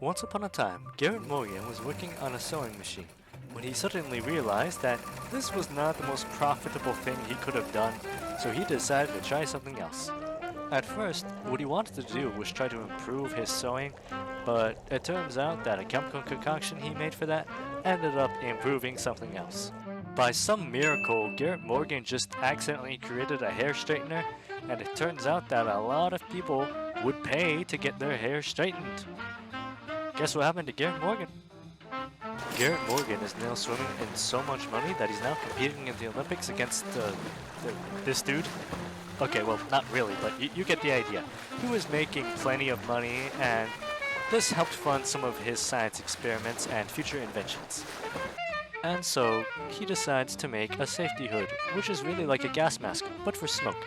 Once upon a time, Garrett Morgan was working on a sewing machine when he suddenly realized that this was not the most profitable thing he could have done, so he decided to try something else. At first, what he wanted to do was try to improve his sewing, but it turns out that a chemical concoction he made for that ended up improving something else. By some miracle, Garrett Morgan just accidentally created a hair straightener, and it turns out that a lot of people would pay to get their hair straightened. Guess what happened to Garrett Morgan? Garrett Morgan is now swimming in so much money that he's now competing in the Olympics against this dude. Okay, well, not really, but you get the idea. He was making plenty of money, and this helped fund some of his science experiments and future inventions. And so, he decides to make a safety hood, which is really like a gas mask, but for smoke.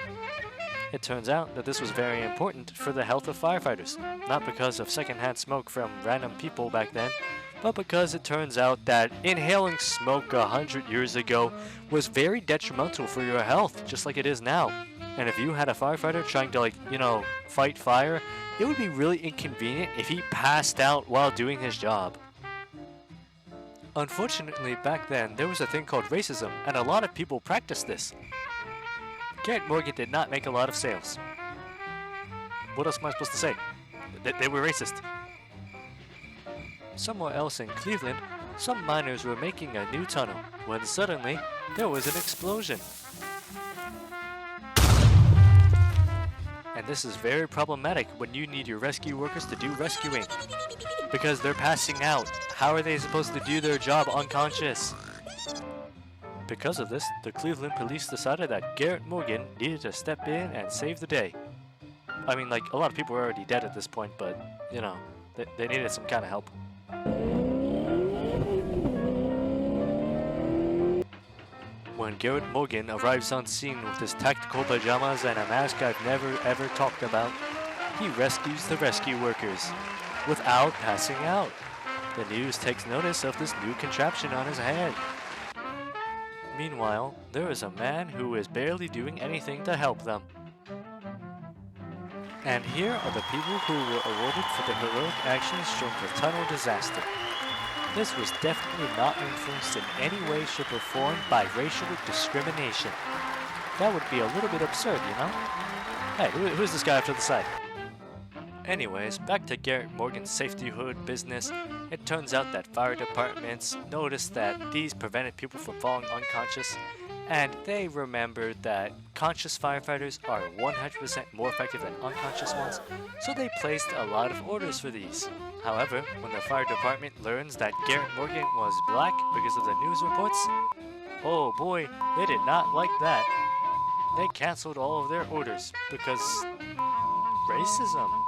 It turns out that this was very important for the health of firefighters, not because of secondhand smoke from random people back then, but because it turns out that inhaling smoke 100 years ago was very detrimental for your health, just like it is now. And if you had a firefighter trying to, fight fire, it would be really inconvenient if he passed out while doing his job. Unfortunately, back then, there was a thing called racism, and a lot of people practiced this. Garrett Morgan did not make a lot of sales. What else am I supposed to say? They were racist. Somewhere else in Cleveland, some miners were making a new tunnel, when suddenly, there was an explosion. And this is very problematic when you need your rescue workers to do rescuing. Because they're passing out. How are they supposed to do their job unconscious? Because of this, the Cleveland police decided that Garrett Morgan needed to step in and save the day. I mean, a lot of people were already dead at this point, but, they needed some kind of help. When Garrett Morgan arrives on scene with his tactical pajamas and a mask I've never ever talked about, he rescues the rescue workers without passing out. The news takes notice of this new contraption on his head. Meanwhile, there is a man who is barely doing anything to help them. And here are the people who were awarded for the heroic actions during the tunnel disaster. This was definitely not influenced in any way, shape, or form by racial discrimination. That would be a little bit absurd, you know? Hey, who's this guy off to the side? Anyways, back to Garrett Morgan's safety hood business. It turns out that fire departments noticed that these prevented people from falling unconscious, and they remembered that conscious firefighters are 100% more effective than unconscious ones, so they placed a lot of orders for these. However, when the fire department learns that Garrett Morgan was black because of the news reports, oh boy, they did not like that. They canceled all of their orders because racism.